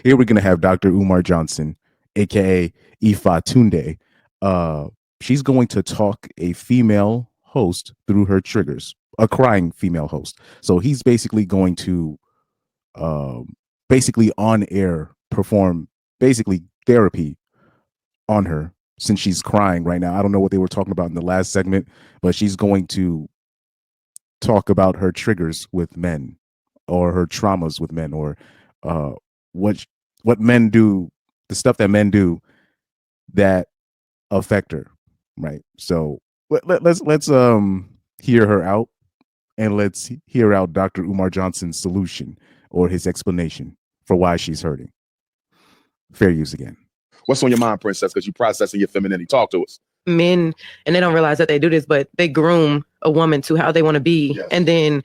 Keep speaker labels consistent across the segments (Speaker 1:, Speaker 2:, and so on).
Speaker 1: Here we're gonna have Dr. Umar Johnson, aka Ifa Tunde. Uh, she's going to talk a female host through her triggers, a crying female host. So he's basically going to, basically on air, perform basically therapy on her since she's crying right now. I don't know what they were talking about in the last segment, but she's going to talk about her triggers with men or her traumas with men or uh, what what men do, the stuff that men do that affect her, right? So let's hear her out and let's hear out Dr. Umar Johnson's solution or his explanation for why she's hurting. Fair use again.
Speaker 2: What's on your mind, princess? Because you're processing your femininity. Talk to us.
Speaker 3: Men, and they don't realize that they do this, but they groom a woman to how they want to be. Yes. And then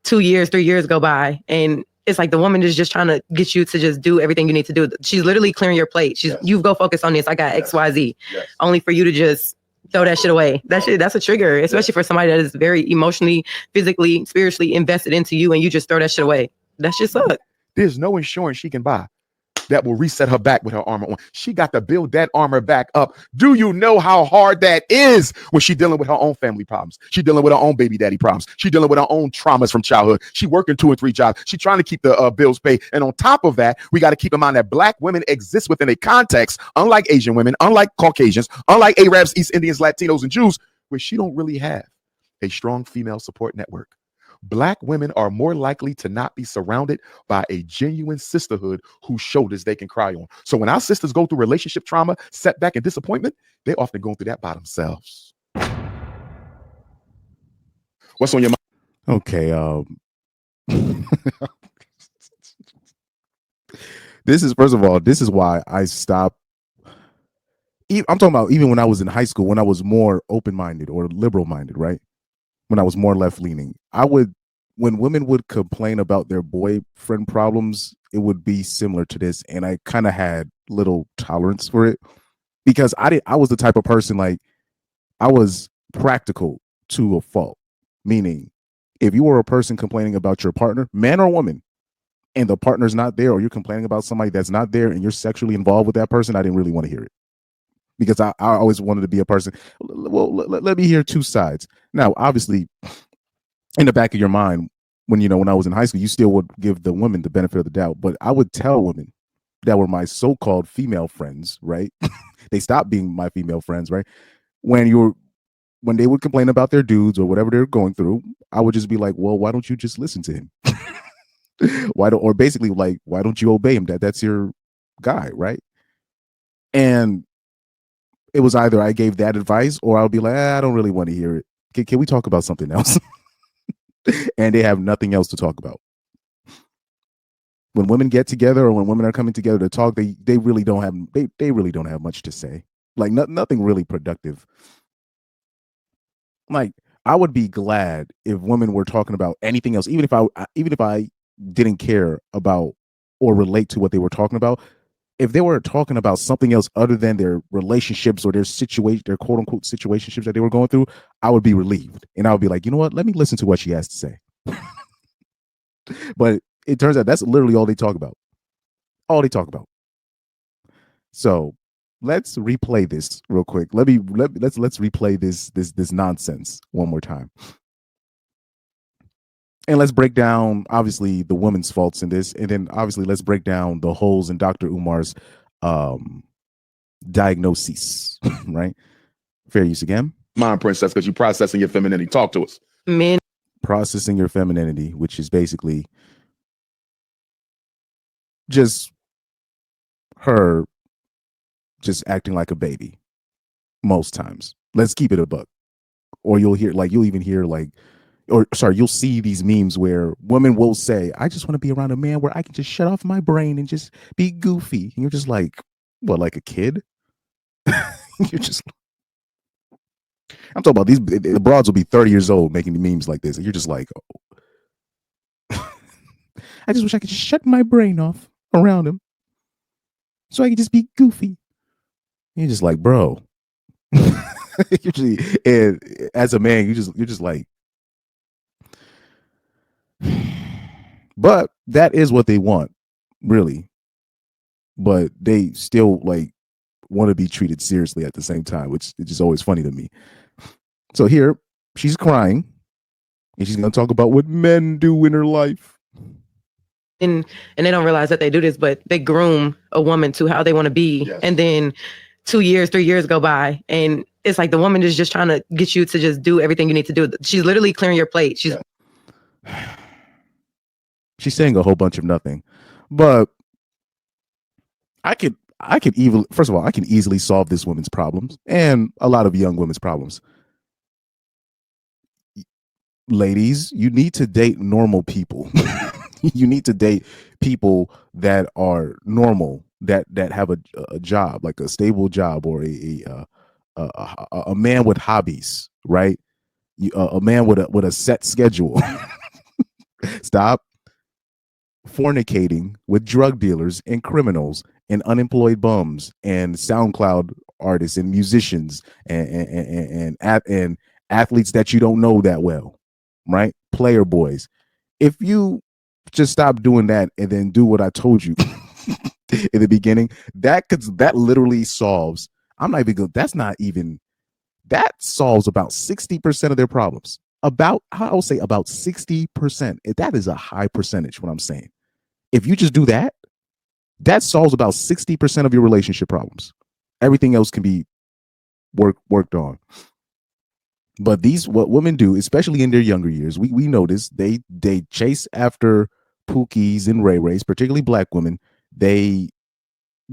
Speaker 3: 2 years, 3 years go by, and it's like the woman is just trying to get you to just do everything you need to do. She's literally clearing your plate. You go focus on this. I got XYZ. Only for you to just throw that shit away. That's a trigger, especially for somebody that is very emotionally, physically, spiritually invested into you, and you just throw that shit away. That shit sucks.
Speaker 2: There's no insurance she can buy that will reset her back with her armor on. She got to build that armor back up. Do you know how hard that is when she's dealing with her own family problems? She's dealing with her own baby daddy problems. She's dealing with her own traumas from childhood. She working 2 and 3 jobs. She's trying to keep the bills paid. And on top of that, we got to keep in mind that Black women exist within a context, unlike Asian women, unlike Caucasians, unlike Arabs, East Indians, Latinos, and Jews, where she don't really have a strong female support network. Black women are more likely to not be surrounded by a genuine sisterhood whose shoulders they can cry on. So when our sisters go through relationship trauma, setback, and disappointment, they often go through that by themselves. What's on your mind?
Speaker 1: Okay. This is, first of all, this is why I stopped. I'm talking about even when I was in high school, when I was more open-minded or liberal-minded, right? When I was more left-leaning, when women would complain about their boyfriend problems, it would be similar to this, and I kind of had little tolerance for it because I was the type of person, like, I was practical to a fault, meaning if you were a person complaining about your partner, man or woman, and the partner's not there, or you're complaining about somebody that's not there and you're sexually involved with that person, I didn't really want to hear it. Because I always wanted to be a person. Well, let me hear two sides. Now, obviously, in the back of your mind, when I was in high school, you still would give the women the benefit of the doubt. But I would tell women that were my so-called female friends, right? They stopped being my female friends, right? When they would complain about their dudes or whatever they're going through, I would just be like, well, why don't you just listen to him? Why don't you obey him? That's your guy, right? And it was either I gave that advice or I'll be like, I don't really want to hear it. Can we talk about something else? And they have nothing else to talk about. When women get together or when women are coming together to talk, they really don't have much to say. Like nothing really productive. Like, I would be glad if women were talking about anything else, even if I didn't care about or relate to what they were talking about. If they were talking about something else other than their relationships or their quote unquote situationships that they were going through, I would be relieved. And I would be like, you know what? Let me listen to what she has to say. But it turns out that's literally all they talk about. All they talk about. So let's replay this real quick. Let's replay this nonsense one more time. And let's break down, obviously, the woman's faults in this. And then, obviously, let's break down the holes in Dr. Umar's diagnosis, right? Fair use again.
Speaker 2: Mind, princess, because you're processing your femininity. Talk to us.
Speaker 3: Men.
Speaker 1: Processing your femininity, which is basically just her just acting like a baby most times. Let's keep it a buck. Or you'll see these memes where women will say, I just want to be around a man where I can just shut off my brain and just be goofy. And you're just like, what, like a kid? You're just, I'm talking about the broads will be 30 years old making the memes like this. And you're just like, oh. I just wish I could just shut my brain off around him so I could just be goofy. And you're just like, bro. And as a man, you're just like, but that is what they want, really. but they still like want to be treated seriously at the same time, which is just always funny to me. So here she's crying and she's going to talk about what men do in her life.
Speaker 3: And they don't realize that they do this, but they groom a woman to how they want to be.
Speaker 2: Yes.
Speaker 3: And then 2 years, 3 years go by, and it's like the woman is just trying to get you to just do everything you need to do. She's literally clearing your plate.
Speaker 1: She's saying a whole bunch of nothing, but I could even, first of all, I can easily solve this woman's problems and a lot of young women's problems. Ladies, you need to date normal people. You need to date people that are normal, that have a job, like a stable job, or a man with hobbies, right? A man with a set schedule. Stop fornicating with drug dealers and criminals and unemployed bums and SoundCloud artists and musicians and athletes that you don't know that well, right? Player boys. If you just stop doing that and then do what I told you in the beginning, that literally solves. I'm not even good. That's not even. That solves about 60% of their problems. About, I would say about 60%. That is a high percentage. What I'm saying. If you just do that, that solves about 60% of your relationship problems. Everything else can be worked on. But what women do, especially in their younger years, we notice they chase after Pookies and Ray Rays, particularly black women. They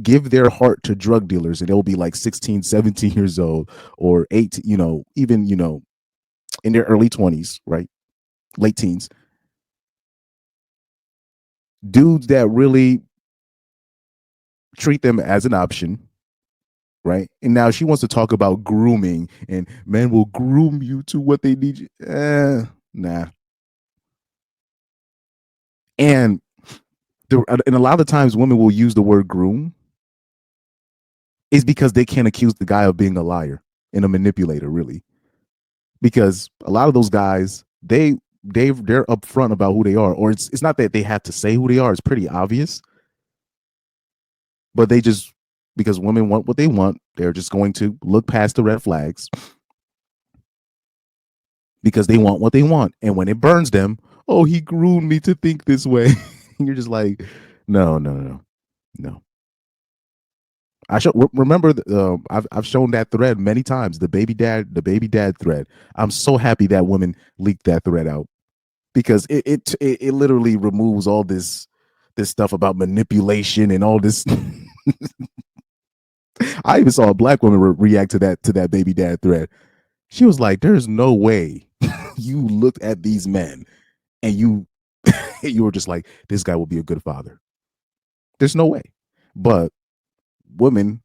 Speaker 1: give their heart to drug dealers, and they'll be like 16, 17 years old, or 8, even, in their early 20s, right? Late teens. Dudes that really treat them as an option, right? And now she wants to talk about grooming, and men will groom you to what they need you. Nah. And and a lot of times women will use the word groom is because they can't accuse the guy of being a liar and a manipulator, really. Because a lot of those guys, they're upfront about who they are, or it's not that they have to say who they are. It's pretty obvious, but they just, because women want what they want, they're just going to look past the red flags because they want what they want. And when it burns them, oh, he groomed me to think this way. And you're just like, no. Remember, I've shown that thread many times. The baby dad thread. I'm so happy that woman leaked that thread out, because it literally removes all this stuff about manipulation and all this. I even saw a black woman react to that baby dad thread. She was like, "There's no way you looked at these men and you were just like, this guy will be a good father. There's no way." But women,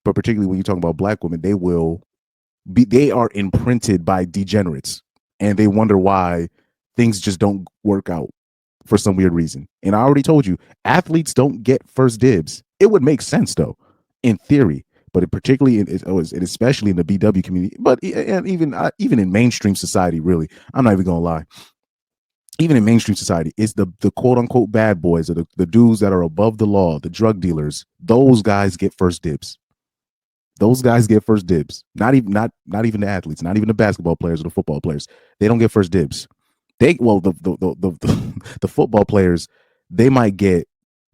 Speaker 1: but particularly when you're talking about black women, they are imprinted by degenerates, and they wonder why things just don't work out for some weird reason. And I already told you, athletes don't get first dibs. It would make sense though, in theory, but particularly and especially in the BW community, but and even in mainstream society, really, I'm not even gonna lie. Even in mainstream society, it's the quote unquote bad boys, or the dudes that are above the law, the drug dealers. Those guys get first dibs. Those guys get first dibs. Not even the athletes, not even the basketball players or the football players. They don't get first dibs. The football players, they might get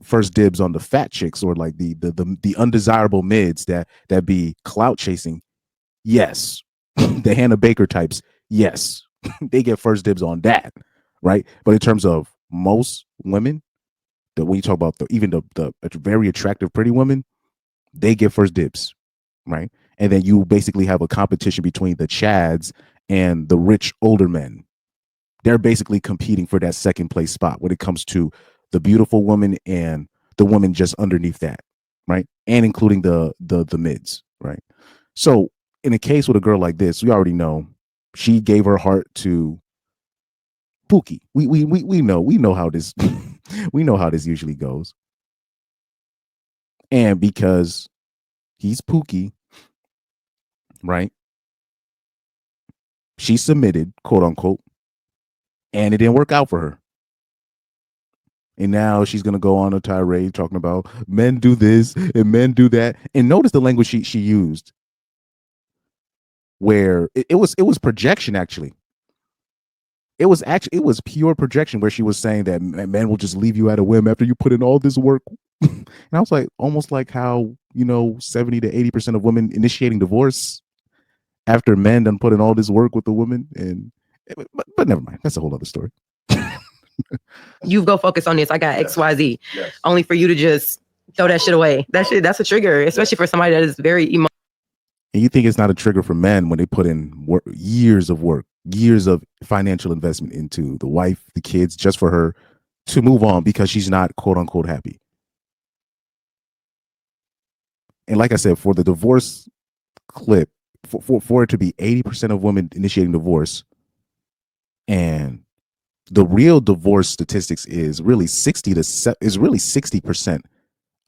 Speaker 1: first dibs on the fat chicks, or like the undesirable mids that be clout chasing. Yes. The Hannah Baker types, yes. They get first dibs on that, right? But in terms of most women, that when you talk about even the very attractive pretty women, they get first dibs, right? And then you basically have a competition between the chads and the rich older men. They're basically competing for that second place spot when it comes to the beautiful woman and the woman just underneath that, right? And including the mids, right? So in a case with a girl like this, we already know she gave her heart to Pookie. We know how this we know how this usually goes. And because he's Pookie, right? She submitted, quote unquote, and it didn't work out for her. And now she's gonna go on a tirade talking about men do this and men do that. And notice the language she used, where it was projection actually. It was pure projection where she was saying that men will just leave you at a whim after you put in all this work. And I was like, almost like how 70 to 80% of women initiating divorce after men done put in all this work with the woman. And but never mind, that's a whole other story.
Speaker 3: You go focus on this. I got XYZ.
Speaker 2: Yes.
Speaker 3: Only for you to just throw that shit away. That's a trigger, especially for somebody that is very emotional.
Speaker 1: And you think it's not a trigger for men when they put in years of work, years of financial investment into the wife, the kids, just for her to move on because she's not quote unquote happy. And like I said, for the divorce clip, for it to be 80% of women initiating divorce, and the real divorce statistics is really 60%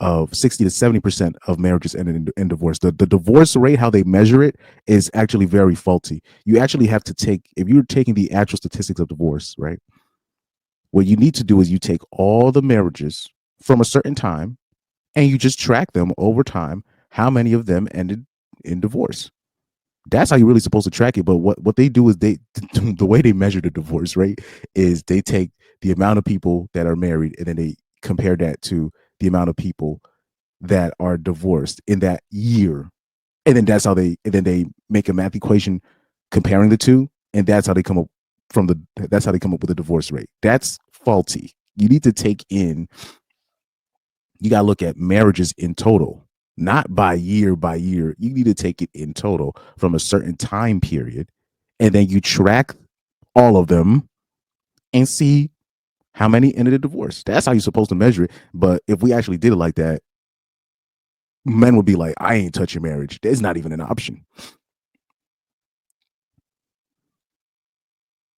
Speaker 1: of 60 to 70% of marriages end in divorce. The divorce rate, how they measure it, is actually very faulty. You actually have to take, if you're taking the actual statistics of divorce, right? What you need to do is you take all the marriages from a certain time and you just track them over time, how many of them ended in divorce. That's how you're really supposed to track it. But what they do is the way they measure the divorce rate is they take the amount of people that are married and then they compare that to the amount of people that are divorced in that year. And then they make a math equation comparing the two, and that's how they come up with the divorce rate. That's faulty. You need to you gotta look at marriages in total, not by year by year. You need to take it in total from a certain time period, and then you track all of them and see how many ended in divorce. That's how you're supposed to measure it. But if we actually did it like that, men would be like, I ain't touching marriage. There's not even an option.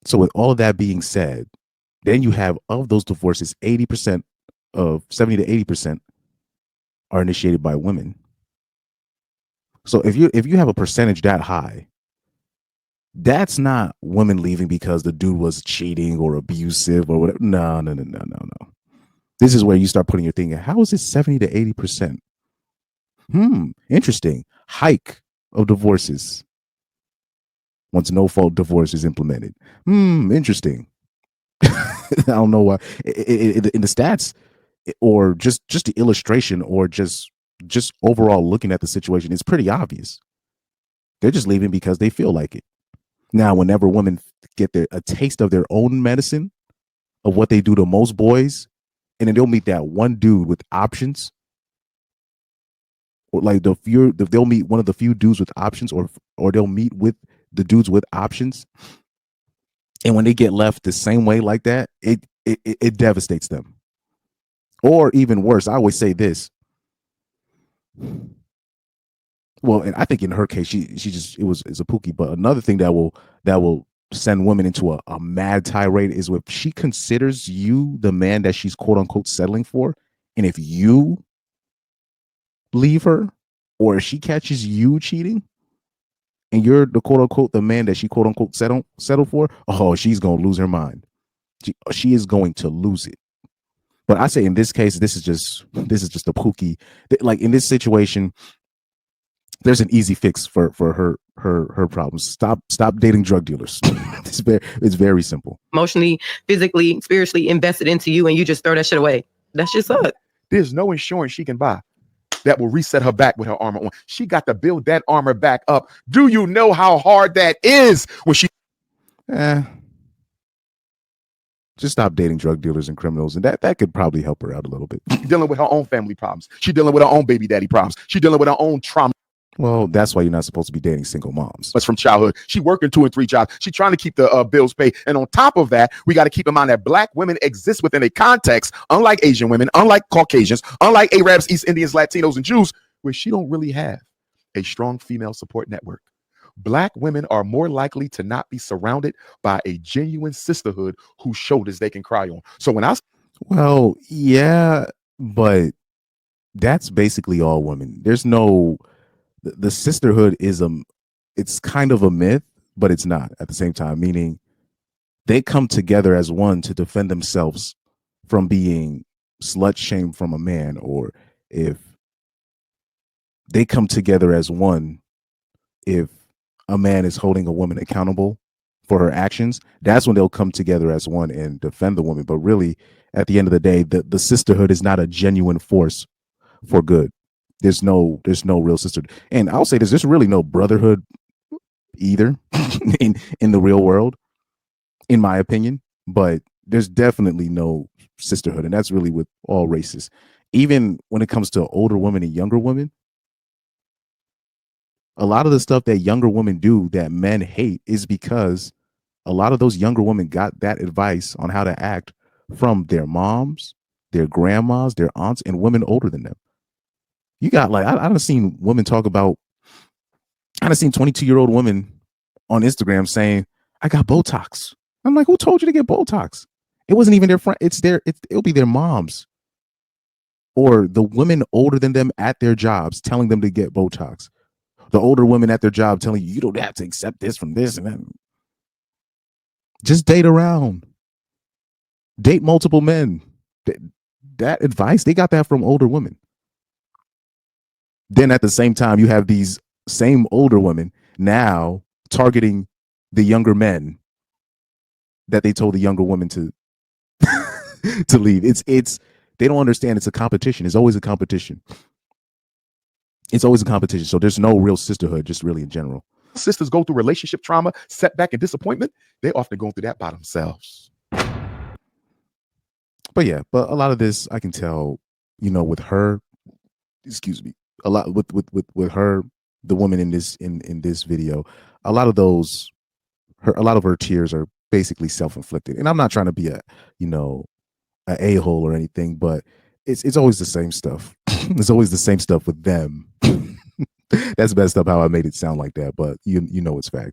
Speaker 1: So with all of that being said, then you have, of those divorces, 80% of 70 to 80% are initiated by women. So if you have a percentage that high, that's not women leaving because the dude was cheating or abusive or whatever. No. This is where you start putting your thing in. How is it 70 to 80%? Interesting. Hike of divorces once no fault divorce is implemented. Interesting. I don't know why. In the stats, or just the illustration, or just overall looking at the situation, it's pretty obvious. They're just leaving because they feel like it. Now, whenever women get a taste of their own medicine, of what they do to most boys, and then they'll meet that one dude with options, or like they'll meet one of the few dudes with options, or they'll meet with the dudes with options, and when they get left the same way like that, it devastates them. Or even worse, I always say this. Well, and I think in her case, she just it's a pookie. But another thing that will send women into a mad tirade is if she considers you the man that she's quote unquote settling for, and if you leave her, or if she catches you cheating, and you're the quote unquote the man that she quote unquote settle for, oh, she's gonna lose her mind. She is going to lose it. But I say in this case, this is just a pookie. Like in this situation, there's an easy fix for her problems. Stop dating drug dealers. It's very simple.
Speaker 3: Emotionally, physically, spiritually invested into you, and you just throw that shit away. That shit sucks.
Speaker 2: There's no insurance she can buy that will reset her back with her armor on. She got to build that armor back up. Do you know how hard that is when she
Speaker 1: just stop dating drug dealers and criminals, and that could probably help her out a little bit.
Speaker 2: dealing with her own family problems? She dealing with her own baby daddy problems. She dealing with her own trauma.
Speaker 1: Well, that's why you're not supposed to be dating single moms.
Speaker 2: That's from childhood. She working 2 and 3 jobs. She trying to keep the bills paid. And on top of that, we got to keep in mind that black women exist within a context, unlike Asian women, unlike Caucasians, unlike Arabs, East Indians, Latinos, and Jews, where she don't really have a strong female support network. Black women are more likely to not be surrounded by a genuine sisterhood whose shoulders they can cry on. So when
Speaker 1: well, yeah, but that's basically all women. There's no the sisterhood is it's kind of a myth, but it's not at the same time, meaning they come together as one to defend themselves from being slut shamed from a man, or if they come together as one, if a man is holding a woman accountable for her actions, that's when they'll come together as one and defend the woman. But really, at the end of the day, the sisterhood is not a genuine force for good. There's no real sisterhood. And I'll say this, there's really no brotherhood either in the real world, in my opinion. But there's definitely no sisterhood. And that's really with all races. Even when it comes to older women and younger women, a lot of the stuff that younger women do that men hate is because a lot of those younger women got that advice on how to act from their moms, their grandmas, their aunts, and women older than them. You got like I've seen women talk about. I've seen 22-year-old women on Instagram saying, "I got Botox." I'm like, who told you to get Botox? It wasn't even their friend. It'll be their moms or the women older than them at their jobs telling them to get Botox. The older women at their job telling you don't have to accept this from this and that. Just date around. Date multiple men. That advice, they got that from older women. Then at the same time, you have these same older women now targeting the younger men that they told the younger women to to leave. It's they don't understand it's a competition. It's always a competition. It's always a competition. So there's no real sisterhood, just really in general.
Speaker 2: Sisters go through relationship trauma, setback, and disappointment. They often go through that by themselves.
Speaker 1: But yeah, but a lot of this I can tell, with her, excuse me, a lot with her, the woman in this video, a lot of her tears are basically self-inflicted. And I'm not trying to be a a-hole or anything, but it's always the same stuff. It's always the same stuff with them. That's messed up how I made it sound like that, but it's fact.